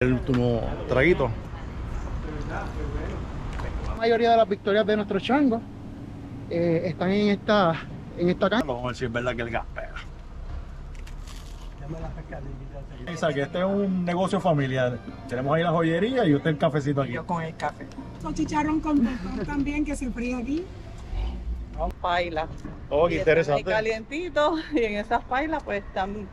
El último traguito. La mayoría de las victorias de nuestros changos están en esta cancha. Vamos a ver si es verdad que el gas pega. Isa, que este es un negocio familiar. Tenemos ahí la joyería y usted el cafecito aquí. Yo con el café. Con chicharrón con bacon también que se fríe aquí. Son pailas. Oh, qué Y están ahí interesante. calientitos y en esas pailas pues están,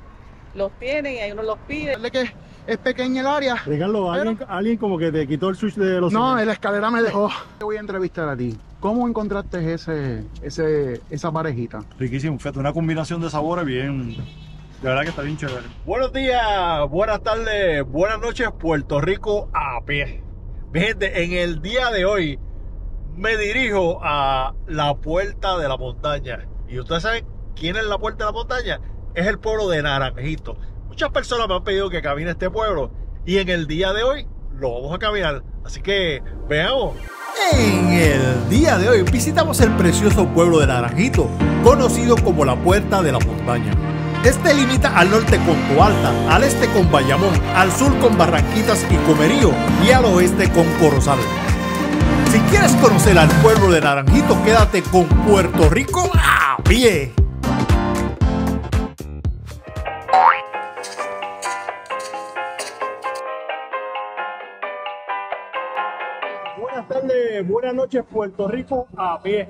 los tienen y ahí uno los pide. De que es pequeña el área. Ricardo, alguien como que te quitó el switch de los No, cines. la escalera me dejó. Te voy a entrevistar a ti. ¿Cómo encontraste esa parejita? Riquísimo, fíjate, una combinación de sabores bien. De verdad que está bien chévere. Buenos días, buenas tardes, buenas noches, Puerto Rico a pie. Mi gente, en el día de hoy me dirijo a la Puerta de la Montaña. Y ustedes saben quién es la Puerta de la Montaña. Es el pueblo de Naranjito. Muchas personas me han pedido que camine este pueblo. Y en el día de hoy lo vamos a caminar. Así que veamos. En el día de hoy visitamos el precioso pueblo de Naranjito, conocido como la Puerta de la Montaña. Este limita al norte con Toalta, al este con Bayamón, al sur con Barranquitas y Comerío y al oeste con Corozal. Si quieres conocer al pueblo de Naranjito, quédate con Puerto Rico a pie. Buenas tardes, buenas noches, Puerto Rico a pie.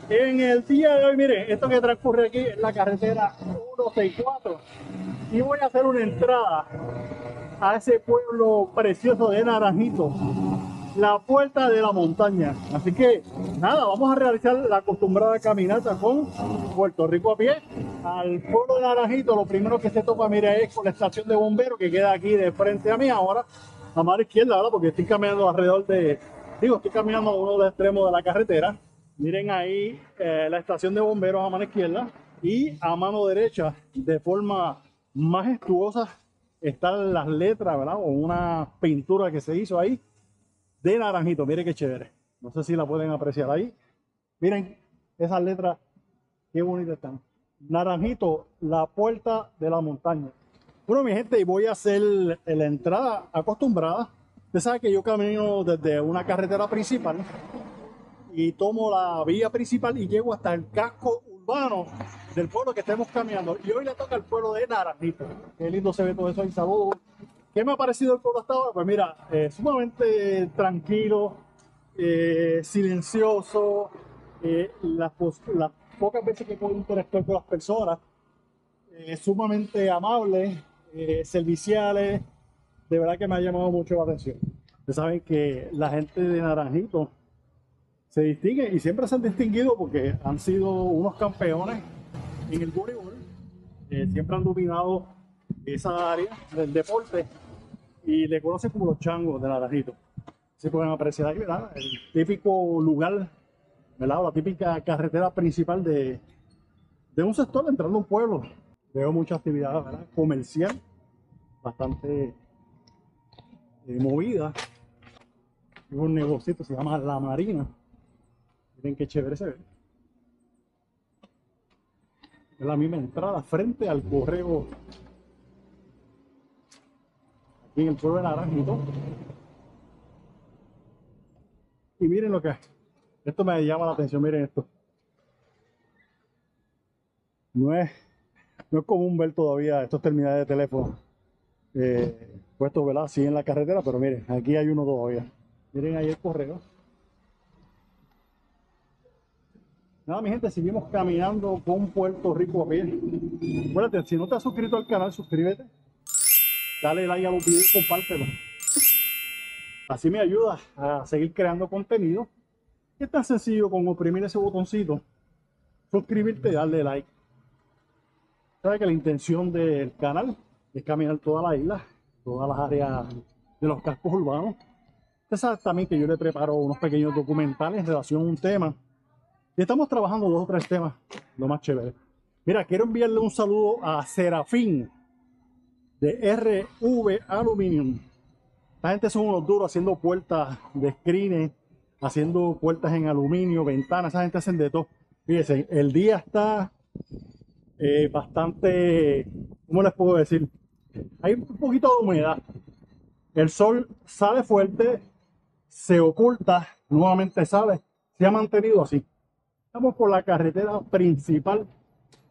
En el día de hoy, miren, esto que transcurre aquí es la carretera 164 y voy a hacer una entrada a ese pueblo precioso de Naranjito, la Puerta de la Montaña. Así que nada, vamos a realizar la acostumbrada caminata con Puerto Rico a pie al pueblo de Naranjito. Lo primero que se topa, mira, es con la estación de bomberos que queda aquí de frente a mí ahora, a mano izquierda, ¿verdad? Porque estoy caminando alrededor estoy caminando a uno de los extremos de la carretera. Miren ahí la estación de bomberos a mano izquierda y a mano derecha, de forma majestuosa, están las letras, ¿verdad? O una pintura que se hizo ahí de Naranjito. Miren qué chévere. No sé si la pueden apreciar ahí. Miren esas letras, qué bonitas están. Naranjito, la Puerta de la Montaña. Bueno, mi gente, y voy a hacer la entrada acostumbrada. Usted sabe que yo camino desde una carretera principal y tomo la vía principal y llego hasta el casco urbano del pueblo que estemos caminando. Y hoy le toca al pueblo de Naranjito. Qué lindo se ve todo eso ahí. Saludos. ¿Qué me ha parecido el pueblo hasta ahora? Pues mira, sumamente tranquilo, silencioso. Las pocas veces que puedo interactuar con las personas, sumamente amables, serviciales. De verdad que me ha llamado mucho la atención. Ustedes saben que la gente de Naranjito se distingue y siempre se han distinguido porque han sido unos campeones en el voleibol. Siempre han dominado esa área del deporte y le conocen como los changos de Naranjito. Se pueden apreciar ahí, ¿verdad? El típico lugar, ¿verdad? La típica carretera principal de un sector entrando a un pueblo. Veo mucha actividad, ¿verdad? Comercial, bastante movida. Hay un negocito, se llama La Marina. Miren qué chévere se ve. Es la misma entrada frente al correo aquí en el pueblo de Naranjito. Y miren lo que es. Esto me llama la atención, miren esto. No es común ver todavía estos terminales de teléfono puestos, ¿verdad? Así en la carretera, pero miren, aquí hay uno todavía. Miren ahí el correo. Nada, mi gente, seguimos caminando con Puerto Rico a pie. Acuérdate, si no te has suscrito al canal, suscríbete. Dale like a los videos y compártelo. Así me ayuda a seguir creando contenido. Es tan sencillo como oprimir ese botoncito, suscribirte y darle like. Sabes que la intención del canal es caminar toda la isla, todas las áreas de los cascos urbanos. Usted sabe también que yo le preparo unos pequeños documentales en relación a un tema. Y estamos trabajando 2 o 3 temas, lo más chévere. Mira, quiero enviarle un saludo a Serafín de RV Aluminium. La gente son unos duros haciendo puertas de screen, haciendo puertas en aluminio, ventanas. Esa gente hacen de todo. Fíjense, el día está bastante, ¿cómo les puedo decir? Hay un poquito de humedad. El sol sale fuerte, se oculta, nuevamente sale, se ha mantenido así. Estamos por la carretera principal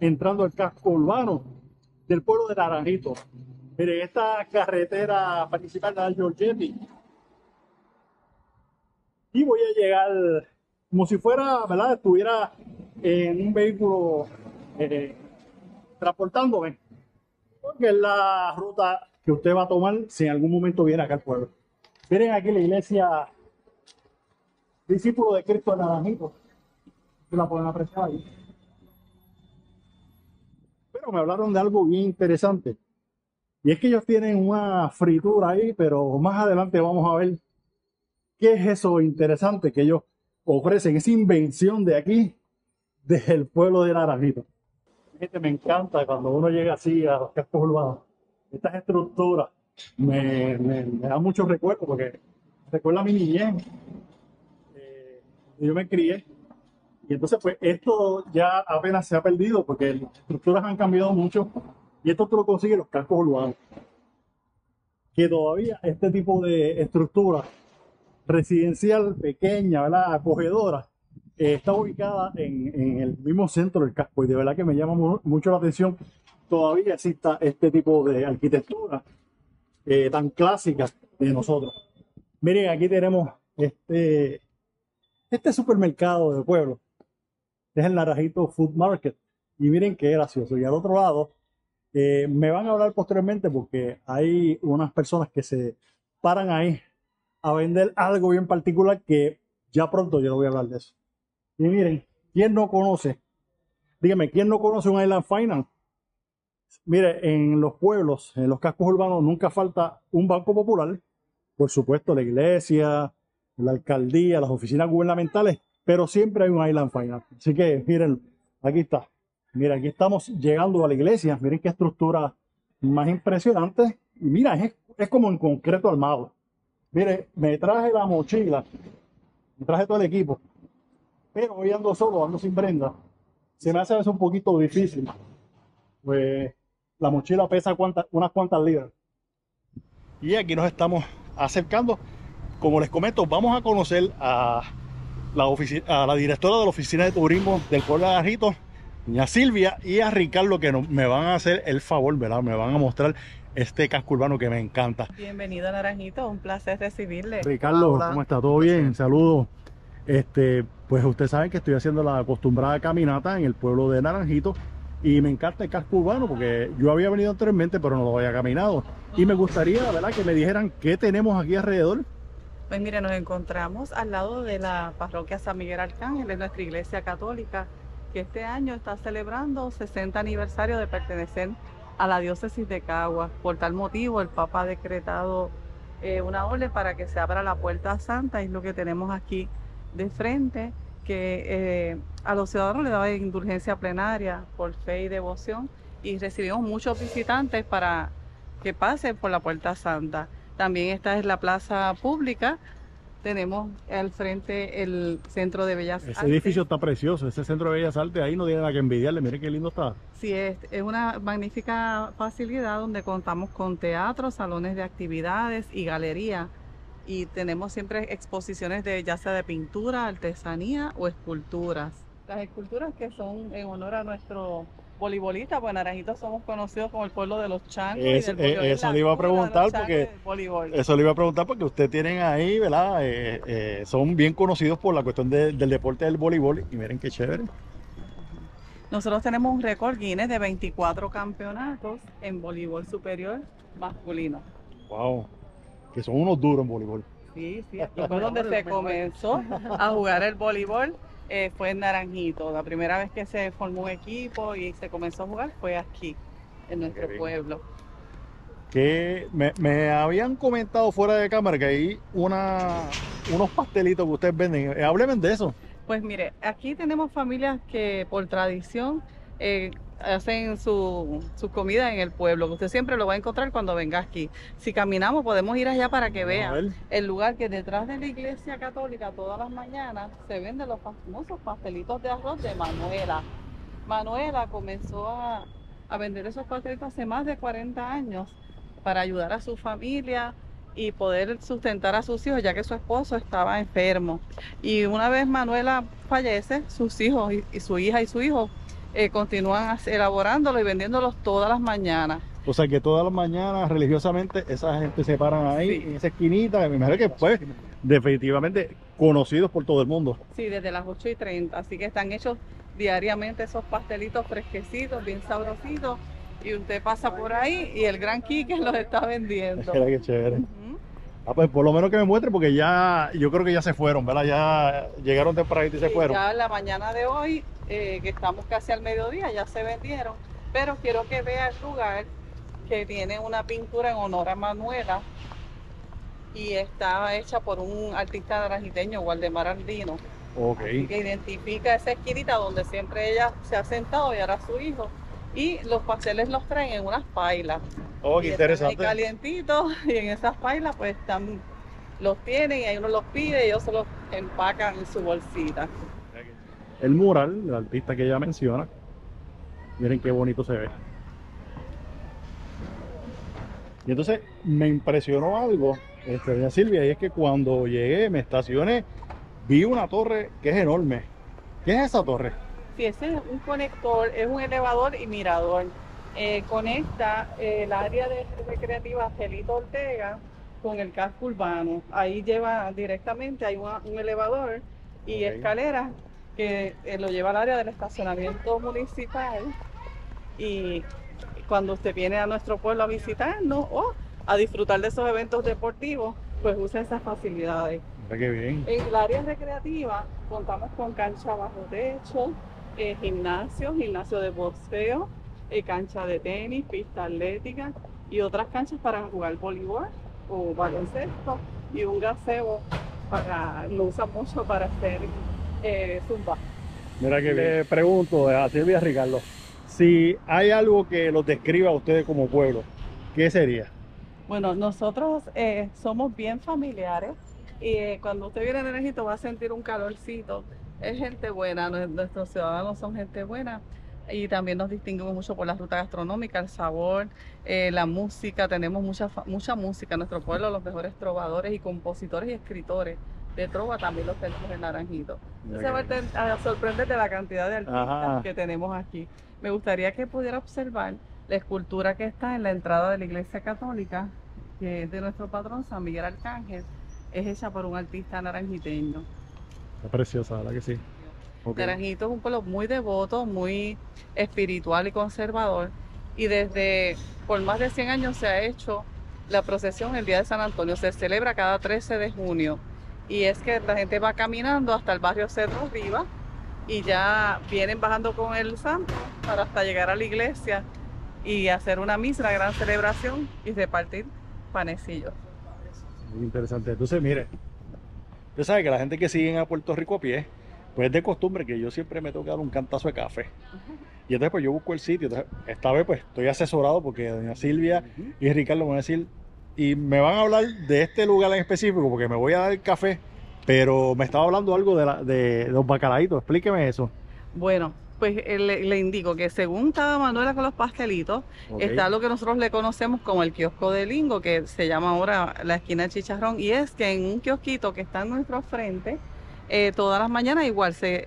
entrando al casco urbano del pueblo de Naranjito. Miren, esta carretera principal de la Giorgetti. Y voy a llegar como si fuera, ¿verdad? Estuviera en un vehículo transportándome. Porque es la ruta que usted va a tomar si en algún momento viene acá al pueblo. Miren aquí la iglesia Discípulo de Cristo de Naranjito. Se la pueden apreciar ahí. Pero me hablaron de algo bien interesante. Y es que ellos tienen una fritura ahí, pero más adelante vamos a ver qué es eso interesante que ellos ofrecen, esa invención de aquí, del pueblo de Naranjito. Gente, me encanta cuando uno llega así a los cascos urbanos. Estas estructuras me dan muchos recuerdos porque recuerda a mi niñez. Yo me crié. Y entonces, pues, esto ya apenas se ha perdido porque las estructuras han cambiado mucho. Y esto tú lo consigues en los cascos urbanos. Que todavía este tipo de estructura residencial pequeña, ¿verdad? Acogedora, está ubicada en el mismo centro del casco. Y de verdad que me llama mucho la atención. Todavía exista este tipo de arquitectura tan clásica de nosotros. Miren, aquí tenemos este supermercado de pueblo. Es el Naranjito Food Market. Y miren qué gracioso. Y al otro lado, me van a hablar posteriormente porque hay unas personas que se paran ahí a vender algo bien particular que ya pronto yo no voy a hablar de eso. Y miren, ¿quién no conoce? Dígame, ¿quién no conoce un Island Finance? Mire, en los pueblos, en los cascos urbanos, nunca falta un banco popular. Por supuesto, la iglesia, la alcaldía, las oficinas gubernamentales, pero siempre hay un Island Finance. Así que miren, aquí está. Mira, aquí estamos llegando a la iglesia. Miren qué estructura más impresionante. Y mira, es como en concreto armado. Mire, me traje la mochila, me traje todo el equipo, pero hoy ando solo, ando sin Brenda. Se me hace a veces un poquito difícil. Pues la mochila pesa unas cuantas libras. Y aquí nos estamos acercando. Como les comento, vamos a conocer a la directora de la oficina de turismo del pueblo de Naranjito, doña Silvia, y a Ricardo, que me van a hacer el favor, ¿verdad? Me van a mostrar este casco urbano que me encanta. Bienvenido a Naranjito, un placer recibirle. Ricardo, Hola. ¿cómo está? ¿Todo bien? Saludos. Pues ustedes saben que estoy haciendo la acostumbrada caminata en el pueblo de Naranjito y me encanta el casco urbano porque yo había venido anteriormente, pero no lo había caminado. Y me gustaría, ¿verdad?, que me dijeran qué tenemos aquí alrededor. Pues mire, nos encontramos al lado de la parroquia San Miguel Arcángel, de nuestra iglesia católica, que este año está celebrando 60 aniversario de pertenecer a la diócesis de Caguas. Por tal motivo, el Papa ha decretado una orden para que se abra la Puerta Santa, y es lo que tenemos aquí de frente, que a los ciudadanos le da indulgencia plenaria por fe y devoción, y recibimos muchos visitantes para que pasen por la Puerta Santa. También esta es la plaza pública. Tenemos al frente el Centro de Bellas Artes. Ese edificio está precioso, ese Centro de Bellas Artes, ahí no tiene nada que envidiarle, miren qué lindo está. Sí, es una magnífica facilidad donde contamos con teatro, salones de actividades y galería. Y tenemos siempre exposiciones de ya sea de pintura, artesanía o esculturas. Las esculturas que son en honor a nuestro voleibolista, pues Naranjito somos conocidos como el pueblo de los changos. Eso le iba a preguntar porque ustedes tienen ahí, ¿verdad? Son bien conocidos por la cuestión del deporte del voleibol y miren qué chévere. Nosotros tenemos un récord Guinness de 24 campeonatos en voleibol superior masculino. Wow, que son unos duros en voleibol. Sí, aquí fue donde se comenzó a jugar el voleibol. Fue en Naranjito. La primera vez que se formó un equipo y se comenzó a jugar fue aquí, en nuestro pueblo. Que me habían comentado fuera de cámara que hay unos pastelitos que ustedes venden. Háblenme de eso. Pues mire, aquí tenemos familias que por tradición hacen su comida en el pueblo, que usted siempre lo va a encontrar cuando venga aquí. Si caminamos podemos ir allá para que vean el lugar que detrás de la iglesia católica todas las mañanas se venden los famosos pastelitos de arroz de Manuela. Manuela comenzó a vender esos pastelitos hace más de 40 años para ayudar a su familia y poder sustentar a sus hijos, ya que su esposo estaba enfermo. Y una vez Manuela fallece, sus hijos y su hija y su hijo continúan elaborándolo y vendiéndolos todas las mañanas. O sea que todas las mañanas religiosamente esa gente se paran ahí, Sí. en esa esquinita, que me imagino que pues definitivamente conocidos por todo el mundo. Sí, desde las 8:30, así que están hechos diariamente esos pastelitos fresquecitos, bien sabrositos, y usted pasa por ahí y el gran Quique los está vendiendo. Mira qué chévere. Ujú. Ah, pues por lo menos que me muestre porque ya, yo creo que ya se fueron, ¿verdad? Ya llegaron tempranito y se Sí, fueron. ya en la mañana de hoy, que estamos casi al mediodía, ya se vendieron, pero quiero que vea el lugar que tiene una pintura en honor a Manuela y está hecha por un artista naranjiteño, Waldemar Andino. Ok. Así que identifica esa esquinita donde siempre ella se ha sentado y ahora su hijo. Y los pasteles los traen en unas pailas. Oh, Y qué están ahí interesante. calientitos y en esas pailas pues los tienen y ahí uno los pide y ellos se los empacan en su bolsita. El mural, el artista que ella menciona. Miren qué bonito se ve. Y entonces me impresionó algo, doña Silvia, y es que cuando llegué, me estacioné, vi una torre que es enorme. ¿Qué es esa torre? Sí, ese es un conector, es un elevador y mirador. Conecta el área recreativa Angelito Ortega con el casco urbano. Ahí lleva directamente, hay un elevador y Ok. escaleras que lo lleva al área del estacionamiento municipal. Y cuando usted viene a nuestro pueblo a visitarnos o a disfrutar de esos eventos deportivos, pues usa esas facilidades. Mira qué bien. En el área recreativa contamos con cancha bajo techo, gimnasio de boxeo, cancha de tenis, pista atlética y otras canchas para jugar voleibol o baloncesto y un gazebo lo usan mucho para hacer zumba. Mira que bien. Le pregunto a Silvia Ricardo, si hay algo que los describa a ustedes como pueblo, ¿qué sería? Bueno, nosotros somos bien familiares y cuando usted viene de Naranjito va a sentir un calorcito. Es gente buena, nuestros ciudadanos son gente buena y también nos distinguimos mucho por la ruta gastronómica, el sabor, la música. Tenemos mucha música en nuestro pueblo, los mejores trovadores y compositores y escritores de trova también los tenemos en Naranjito. Entonces va a sorprender de la cantidad de artistas Ajá. que tenemos aquí. Me gustaría que pudiera observar la escultura que está en la entrada de la iglesia católica, que es de nuestro patrón San Miguel Arcángel. Es hecha por un artista naranjiteño. Está preciosa, ¿verdad que sí? Ok. Naranjito es un pueblo muy devoto, muy espiritual y conservador. Y desde por más de 100 años se ha hecho la procesión el día de San Antonio. Se celebra cada 13 de junio. Y es que la gente va caminando hasta el barrio Cedro Rivas y ya vienen bajando con el santo para hasta llegar a la iglesia y hacer una misa, una gran celebración y repartir panecillos. Muy interesante. Entonces, mire, usted sabe que la gente que sigue a Puerto Rico a pie, pues es de costumbre que yo siempre me tengo que dar un cantazo de café. Y entonces pues yo busco el sitio. Entonces, esta vez pues estoy asesorado porque doña Silvia y Ricardo me van a decir, y me van a hablar de este lugar en específico porque me voy a dar el café, pero me estaba hablando algo de los bacalaitos. Explíqueme eso. Bueno, pues le indico que según estaba Manuela con los pastelitos, Ok. está lo que nosotros le conocemos como el kiosco de Lingo, que se llama ahora la esquina del Chicharrón, y es que en un kiosquito que está en nuestro frente, todas las mañanas igual usted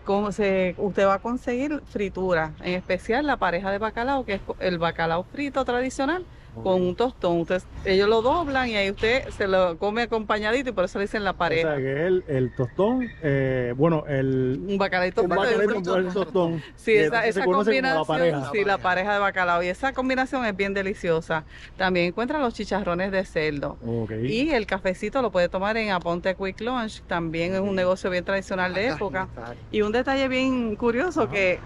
va a conseguir fritura, en especial la pareja de bacalao, que es el bacalao frito tradicional, con un tostón. Ellos lo doblan y ahí usted se lo come acompañadito y por eso le dicen la O pareja. sea que es el tostón, bueno, Un bacalaito un frito y un bacalao frito. con el tostón. Sí, Y esa entonces se conoce como combinación, la pareja. sí, la pareja de bacalao. Y esa combinación es bien deliciosa. También encuentra los chicharrones de cerdo. Ok. Y el cafecito lo puede tomar en Aponte Quick Lunch, también es un negocio bien tradicional de época. Y un detalle bien curioso que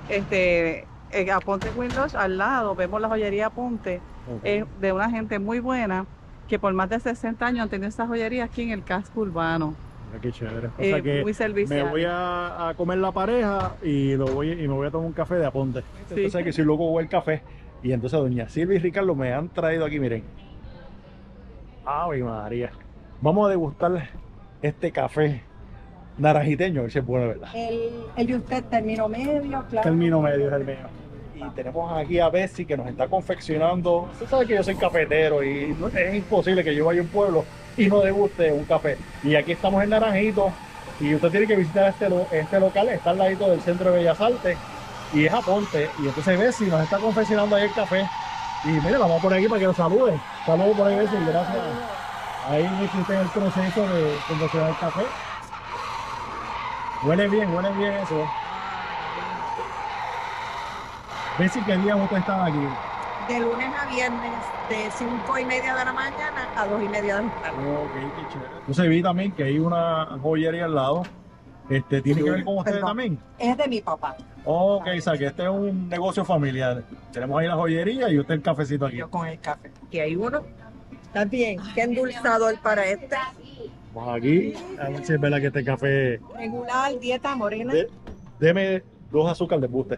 en Aponte Quick Lunch al lado vemos la joyería Aponte, Ok. es de una gente muy buena que por más de 60 años han tenido esa joyería aquí en el casco urbano. Mira qué chévere. O sea que Muy servicial. me voy a comer la pareja y me voy a tomar un café de Aponte. Sí. Entonces que si luego voy el café. Y entonces doña Silvia y Ricardo me han traído aquí, miren. Ave María. Vamos a degustar este café naranjiteño, a ver si es bueno, ¿verdad? El de usted terminó medio, claro. Término medio es el mío. y tenemos aquí a Betsy que nos está confeccionando. Usted sabe que yo soy cafetero y es imposible que yo vaya a un pueblo y no deguste un café. Y aquí estamos en Naranjito y usted tiene que visitar este local, está al ladito del Centro de Bellas Artes y es Aponte. Y entonces Betsy nos está confeccionando ahí el café. Y mire, la vamos a poner aquí para que nos salude. Saludos por ahí, Betsy, gracias. Ahí existe el proceso de confeccionar el café. Huele bien eso. Betsy, ¿qué día usted estaba aquí? De lunes a viernes, de 5:30 de la mañana a 2:30 de la tarde. Ok, qué chévere. Entonces vi también que hay una joyería al lado. ¿Tiene que ver con ustedes Perdón. también? Es de mi papá. Ok, o sea que este es un negocio familiar. Tenemos ahí la joyería y usted el cafecito aquí. Yo con el café. Aquí hay uno. ¿Está bien? ¿Qué endulzador para este? Vamos aquí, a ver si es verdad que este café... Regular, dieta morena. Deme 2 azúcar de buste.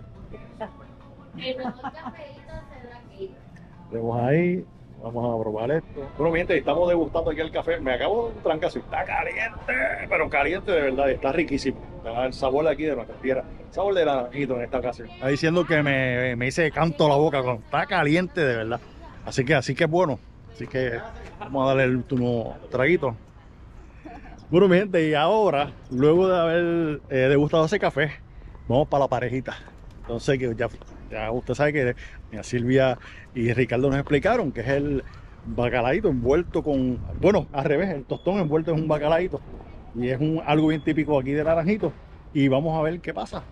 Tenemos ahí, vamos a probar esto. Bueno, mi gente, estamos degustando aquí el café. Me acabo de un trancazo. Está caliente, pero caliente de verdad. Está riquísimo. El sabor de aquí de nuestra tierra. El sabor de naranjito en esta ocasión. Está diciendo que me hice canto la boca. Está caliente de verdad. Así que es bueno. Así que vamos a darle el último traguito. Bueno, mi gente, y ahora, luego de haber degustado ese café, vamos para la parejita. Entonces, que ya usted sabe que doña Silvia y Ricardo nos explicaron que es el bacalaíto envuelto con, bueno, al revés, el tostón envuelto en un bacalaíto. Y es algo bien típico aquí de Naranjito. Y vamos a ver qué pasa.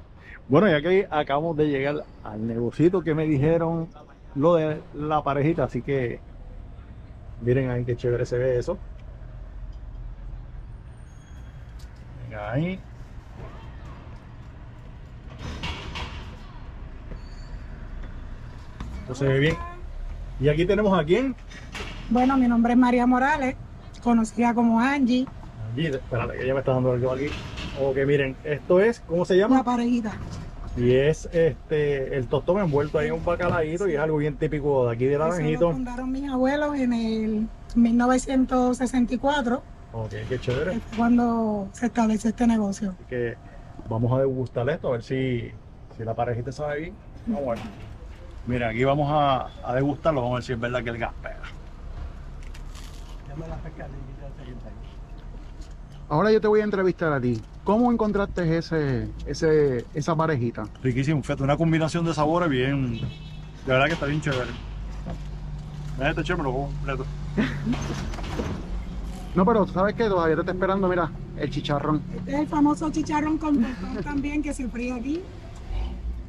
Bueno, ya que acabamos de llegar al negocito que me dijeron lo de la parejita, así que miren ahí qué chévere se ve eso. Venga ahí. Esto se ve bien. Y aquí tenemos a quién. Bueno, mi nombre es María Morales, conocida como Angie, Allí, espérate, que ella me está dando algo aquí. Ok, miren, esto es, ¿cómo se llama? la parejita. Y es el tostón envuelto ahí en un bacalaíto y es algo bien típico de aquí de Eso lo Naranjito. fundaron mis abuelos en el 1964, Ok, qué chévere. que fue cuando se estableció este negocio. Así que vamos a degustar esto, a ver si la parejita sabe bien. Vamos a ver. Mira, aquí vamos a degustarlo, vamos a ver si es verdad que el gas pega. Ahora yo te voy a entrevistar a ti. ¿Cómo encontraste esa parejita? Riquísimo, fíjate, una combinación de sabores bien, de verdad que está bien chévere. Mira este chévere, me lo como completo. No, pero ¿sabes qué? Todavía te está esperando, mira, el chicharrón. Este es el famoso chicharrón con tostón también que se fríe aquí.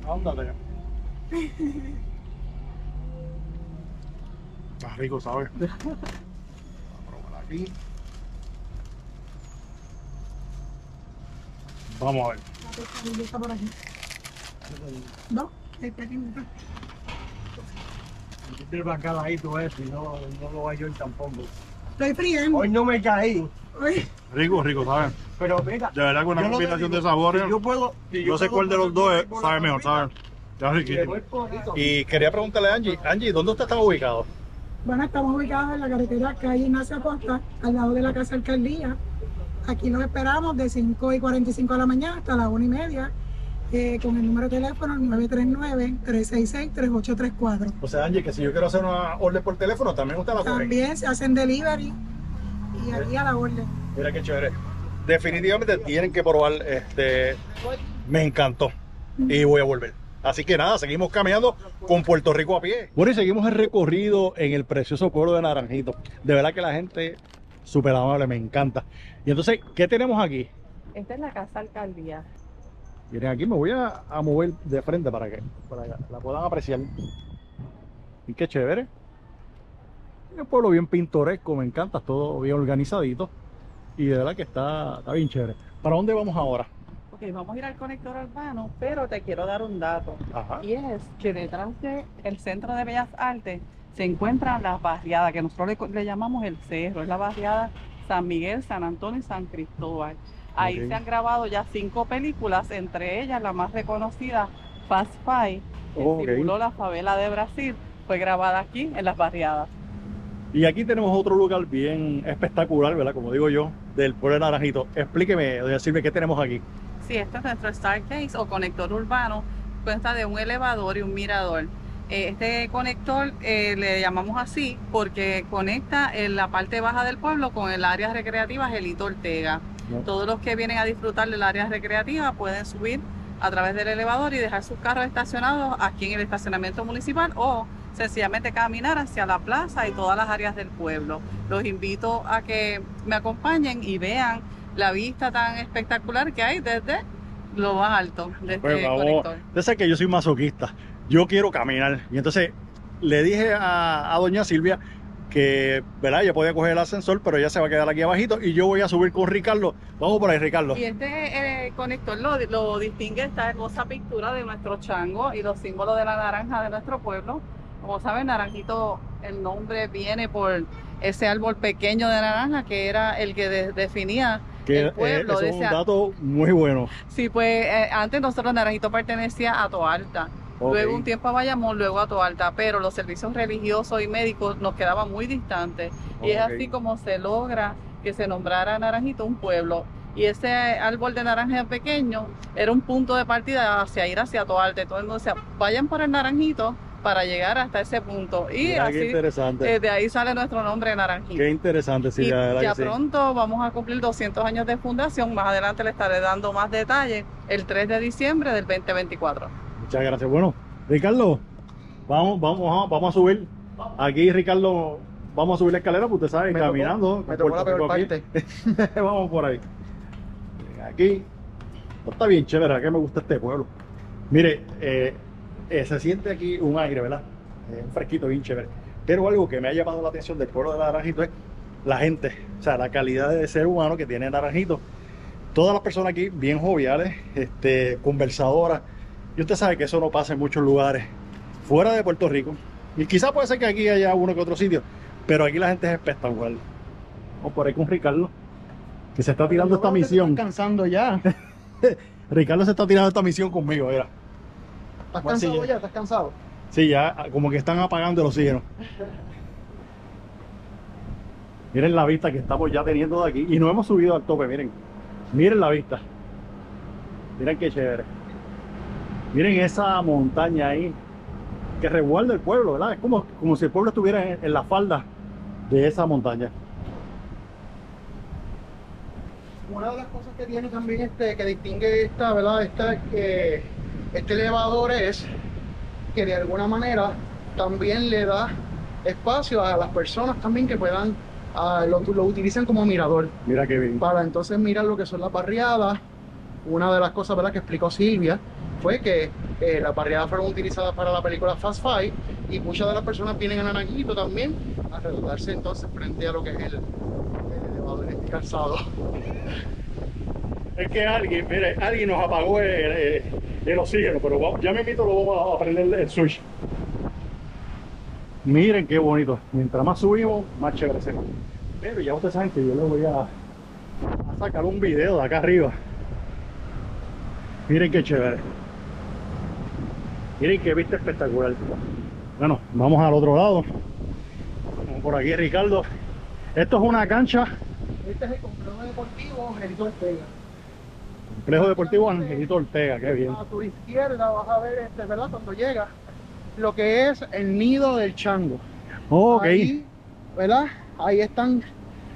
Ándale. Está rico, ¿sabes? Vamos a probar aquí. Vamos a ver. La pescadilla está por aquí. ¿No? El pequeñito. El bacalaíto ese, no lo hallo yo tampoco. Estoy friendo. Hoy no me caí, Hoy- Rico, rico, ¿sabes? pero mira, De verdad que una yo lo que combinación digo, de sabores. si yo puedo, si yo No sé puedo cuál de los dos por sabe la mejor, comida, ¿sabes? Está le riquísimo. doy por eso. Y quería preguntarle a Angie, ¿dónde usted estaba ubicado? Bueno, estamos ubicados en la carretera calle Ignacio Acosta, al lado de la Casa Alcaldía. Aquí los esperamos de 5:45 de la mañana hasta las 1:30, con el número de teléfono 939-366-3834. O sea, Angie, que si yo quiero hacer una orden por teléfono, también usted la pone. También se hacen delivery y aquí a la orden. Mira qué chévere. Definitivamente tienen que probar, me encantó y voy a volver. Así que nada, seguimos caminando con Puerto Rico a pie. Bueno, y seguimos el recorrido en el precioso pueblo de Naranjito. De verdad que la gente súper amable, me encanta. Y entonces, ¿qué tenemos aquí? Esta es la Casa Alcaldía. Miren, aquí me voy a mover de frente para que la puedan apreciar. Y qué chévere. Es un pueblo bien pintoresco, me encanta, todo bien organizadito. Y de verdad que está bien chévere. ¿Para dónde vamos ahora? Ok, vamos a ir al conector urbano, pero te quiero dar un dato. Ajá. Y es que detrás del Centro de Bellas Artes se encuentran las barriadas, que nosotros le llamamos el cerro. Es la barriada San Miguel, San Antonio y San Cristóbal. Ahí Ok. se han grabado ya 5 películas, entre ellas la más reconocida, Fast Five, que Ok. simuló la favela de Brasil, fue grabada aquí en las barriadas. Y aquí tenemos otro lugar bien espectacular, ¿verdad? Como digo yo, del pueblo de Naranjito. Explíqueme, doña Silvia, ¿qué tenemos aquí? Sí, este es nuestro Stargaze o conector urbano. consta de un elevador y un mirador. Este conector le llamamos así porque conecta en la parte baja del pueblo con el área recreativa Gelito Ortega. Todos los que vienen a disfrutar del área recreativa pueden subir a través del elevador y dejar sus carros estacionados aquí en el estacionamiento municipal o sencillamente caminar hacia la plaza y todas las áreas del pueblo. Los invito a que me acompañen y vean la vista tan espectacular que hay desde lo más alto de este conector. Usted sabe que yo soy masoquista, yo quiero caminar. Y entonces le dije a doña Silvia que, ¿verdad? Ella podía coger el ascensor, pero ella se va a quedar aquí abajito y yo voy a subir con Ricardo. Vamos por ahí, Ricardo. Y este conector lo distingue esta hermosa pintura de nuestro chango y los símbolos de la naranja de nuestro pueblo. Como saben, Naranjito, el nombre viene por ese árbol pequeño de naranja que era el que definía el pueblo. Eso es un dato muy bueno. Sí, pues antes nosotros Naranjito pertenecía a Toalta. Luego un tiempo a Bayamón, luego a Toalta, pero los servicios religiosos y médicos nos quedaban muy distantes. Y es así como se logra que se nombrara Naranjito un pueblo. Y ese árbol de naranja pequeño era un punto de partida hacia ir hacia Toalta. Todo el mundo decía, vayan por el Naranjito para llegar hasta ese punto. Y mira, así, de ahí sale nuestro nombre Naranjito. Qué interesante, sí. Y ya pronto vamos a cumplir 200 años de fundación. Más adelante le estaré dando más detalles el 3 de diciembre del 2024. Muchas gracias. Bueno, Ricardo, vamos a subir. Aquí, Ricardo, vamos a subir la escalera, porque usted sabe, caminando. Me tocó la peor parte. Vamos por ahí. Aquí. Está bien chévere, que me gusta este pueblo. Mire, se siente aquí un aire, ¿verdad? Un fresquito bien chévere. Pero algo que me ha llamado la atención del pueblo de Naranjito es la gente, o sea, la calidad de ser humano que tiene Naranjito. Todas las personas aquí bien joviales, conversadoras. Y usted sabe que eso no pasa en muchos lugares fuera de Puerto Rico. Y quizás puede ser que aquí haya uno que otro sitio, pero aquí la gente es espectacular. Vamos por ahí con Ricardo, que se está tirando esta misión. Estoy cansando ya. Ricardo se está tirando esta misión conmigo, mira. ¿Estás cansado ya? ¿Estás cansado? Sí, ya como que están apagando el oxígeno. Miren la vista que estamos ya teniendo de aquí. Y no hemos subido al tope, miren. Miren la vista. Miren qué chévere. Miren esa montaña ahí que resguarda el pueblo, ¿verdad? Es como si el pueblo estuviera en la falda de esa montaña. Una de las cosas que tiene también que distingue esta, ¿verdad? Este elevador es que de alguna manera también le da espacio a las personas también que puedan, lo utilizan como mirador. Mira qué bien. Para entonces mirar lo que son las barriadas. Una de las cosas, ¿verdad?, que explicó Silvia fue que las barriadas fueron utilizadas para la película Fast Five y muchas de las personas vienen a Naranjito también a recordarse entonces frente a lo que es el elevador calzado. Es que alguien nos apagó el oxígeno, pero ya mismito lo vamos a prender el switch. Miren qué bonito. Mientras más subimos, más chévere será. Pero ya ustedes saben que yo les voy a sacar un video de acá arriba. Miren qué chévere. Miren qué vista espectacular. Bueno, vamos al otro lado. Vamos por aquí, Ricardo. Esto es una cancha. Este es el complejo deportivo Angelito Ortega. Complejo deportivo Angelito Ortega, qué bien. A tu izquierda vas a ver, ¿verdad?, cuando llega lo que es el nido del chango. Ok. Ahí, ¿verdad? Ahí están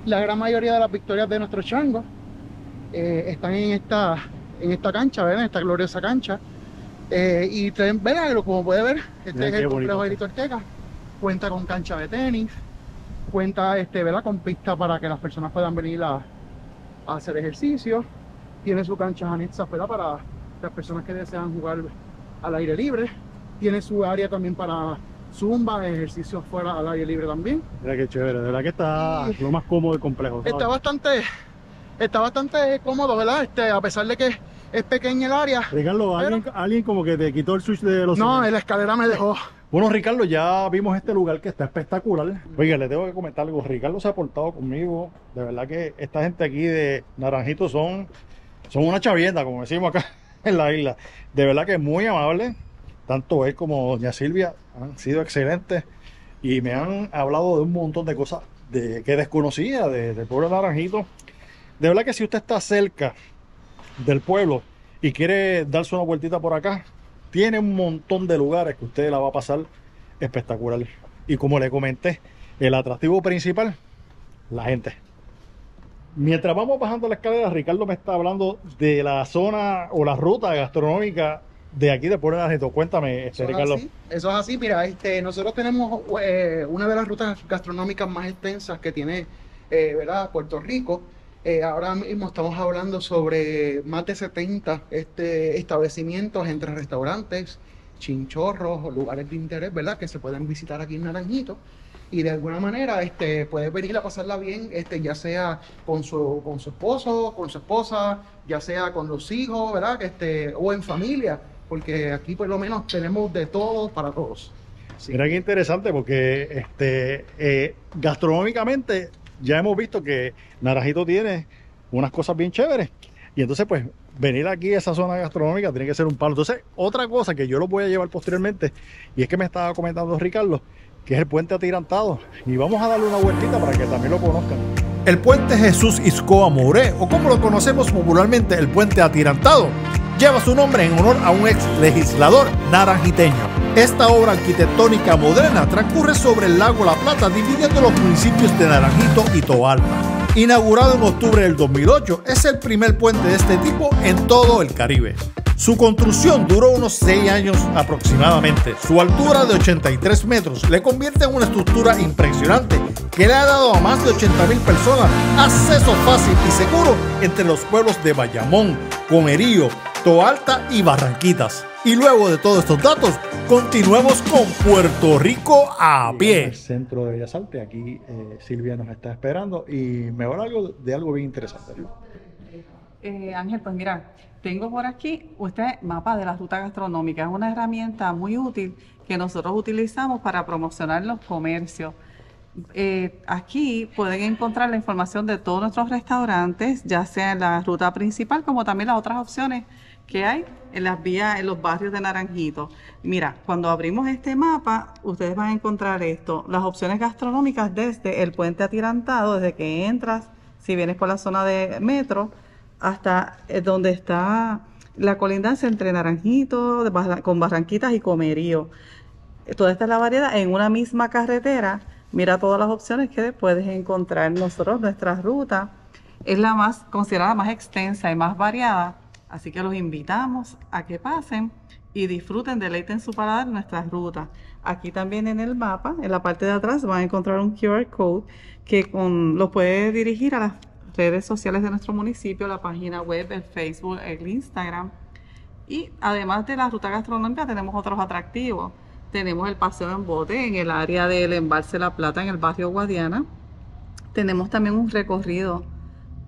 la gran mayoría de las victorias de nuestros changos. Están en esta cancha, ¿ven? Esta gloriosa cancha. Y ¿verdad? Como puede ver, este es el complejo Angelito Ortega. Cuenta con cancha de tenis. Cuenta, ¿verdad?, con pista para que las personas puedan venir a hacer ejercicio. Tiene su cancha anexas, ¿verdad?, para las personas que desean jugar al aire libre. Tiene su área también para zumba, ejercicios fuera al aire libre también. Mira qué chévere, de verdad que está lo más cómodo del complejo, ¿sabes? Está bastante cómodo, ¿verdad? A pesar de que es pequeña el área. Ricardo, alguien como que te quitó el switch de los... No, en la escalera me dejó. Bueno, Ricardo, ya vimos este lugar que está espectacular. Oiga, le tengo que comentar algo. Ricardo se ha portado conmigo. De verdad que esta gente aquí de Naranjito son una chavienda, como decimos acá en la isla. De verdad que muy amable. Tanto él como doña Silvia han sido excelentes y me han hablado de un montón de cosas que desconocía del pueblo de Naranjito. De verdad que si usted está cerca del pueblo y quiere darse una vueltita por acá, tiene un montón de lugares que usted la va a pasar espectacular. Y como le comenté, el atractivo principal, la gente. Mientras vamos bajando la escalera, Ricardo me está hablando de la zona o la ruta gastronómica de aquí de Pueblo Naranjito. Cuéntame, Ricardo. Eso es así, mira, nosotros tenemos una de las rutas gastronómicas más extensas que tiene ¿verdad? Puerto Rico. Ahora mismo estamos hablando sobre más de 70 establecimientos entre restaurantes, chinchorros, lugares de interés, ¿verdad? Que se pueden visitar aquí en Naranjito. Y de alguna manera puedes venir a pasarla bien, ya sea con su esposo, con su esposa, ya sea con los hijos, ¿verdad? O en familia, porque aquí por lo menos tenemos de todo para todos. Sí. Mira qué interesante, porque gastronómicamente ya hemos visto que Naranjito tiene unas cosas bien chéveres. Y entonces, pues, venir aquí a esa zona gastronómica tiene que ser un palo. Entonces, otra cosa que yo lo voy a llevar posteriormente, y es que me estaba comentando Ricardo, que es el puente atirantado, y vamos a darle una vueltita para que también lo conozcan. El puente Jesús Iscoa Mouré, o como lo conocemos popularmente, el puente atirantado, lleva su nombre en honor a un ex legislador naranjiteño. Esta obra arquitectónica moderna transcurre sobre el lago La Plata, dividiendo los municipios de Naranjito y Toalta. Inaugurado en octubre del 2008, es el primer puente de este tipo en todo el Caribe. Su construcción duró unos 6 años aproximadamente. Su altura de 83 metros le convierte en una estructura impresionante que le ha dado a más de 80,000 personas acceso fácil y seguro entre los pueblos de Bayamón, Comerío, Toalta y Barranquitas. Y luego de todos estos datos, continuemos con Puerto Rico a pie. El Centro de Bellas Artes, aquí Silvia nos está esperando y me va a hablar de algo bien interesante. Ángel, pues mira, tengo por aquí mapa de la ruta gastronómica. Es una herramienta muy útil que nosotros utilizamos para promocionar los comercios. Aquí pueden encontrar la información de todos nuestros restaurantes, ya sea en la ruta principal como también las otras opciones que hay en las vías, en los barrios de Naranjito. Mira, cuando abrimos este mapa, ustedes van a encontrar esto, las opciones gastronómicas desde el puente atirantado, desde que entras, si vienes por la zona de metro, hasta donde está la colindancia entre Naranjito, con Barranquitas y Comerío. Toda esta es la variedad en una misma carretera. Mira todas las opciones que puedes encontrar. Nosotros, nuestra ruta es la más considerada más extensa y más variada. Así que los invitamos a que pasen y disfruten, deleiten su paladar en nuestras rutas. Aquí también en el mapa, en la parte de atrás, van a encontrar un QR code que los puede dirigir a las redes sociales de nuestro municipio, la página web, el Facebook, el Instagram. Y además de la ruta gastronómica tenemos otros atractivos. Tenemos el paseo en bote en el área del Embalse La Plata, en el barrio Guadiana. Tenemos también un recorrido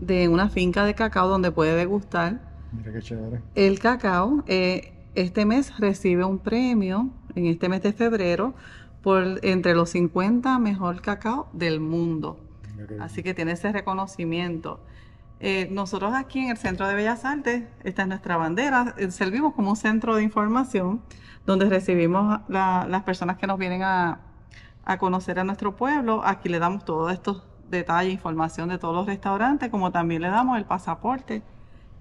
de una finca de cacao donde puede degustar. Mira qué chévere. El cacao. Este mes recibe un premio, en este mes de febrero, por entre los 50 mejor cacao del mundo. Así que tiene ese reconocimiento. Nosotros aquí en el Centro de Bellas Artes, esta es nuestra bandera, servimos como un centro de información donde recibimos las personas que nos vienen a conocer a nuestro pueblo. Aquí le damos todos estos detalles, información de todos los restaurantes, como también le damos el pasaporte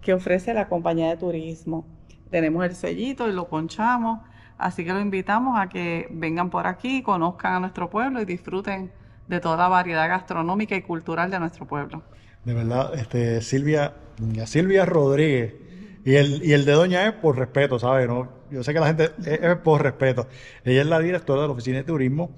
que ofrece la compañía de turismo. Tenemos el sellito y lo ponchamos, así que los invitamos a que vengan por aquí, conozcan a nuestro pueblo y disfruten de toda la variedad gastronómica y cultural de nuestro pueblo. De verdad, doña Silvia Rodríguez, y el de doña es por respeto, ¿sabes? ¿No? Yo sé que la gente es por respeto. Ella es la directora de la Oficina de Turismo,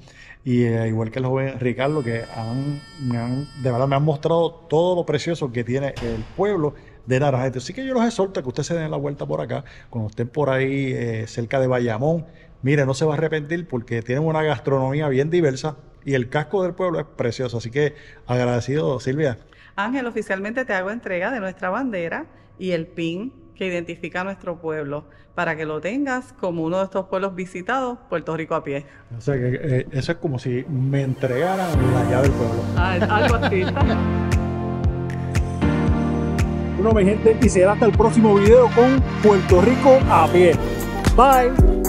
y igual que el joven Ricardo, que de verdad me han mostrado todo lo precioso que tiene el pueblo de Naranjito. Así que yo los exhorto a que ustedes se den la vuelta por acá, cuando estén por ahí cerca de Bayamón. Mire, no se va a arrepentir porque tienen una gastronomía bien diversa y el casco del pueblo es precioso. Así que agradecido, Silvia. Ángel, oficialmente te hago entrega de nuestra bandera y el PIN que identifica a nuestro pueblo, para que lo tengas como uno de estos pueblos visitados, Puerto Rico a pie. O sea, que eso es como si me entregaran la llave del pueblo. Algo así. Bueno, mi gente, y será hasta el próximo video con Puerto Rico a pie. Bye.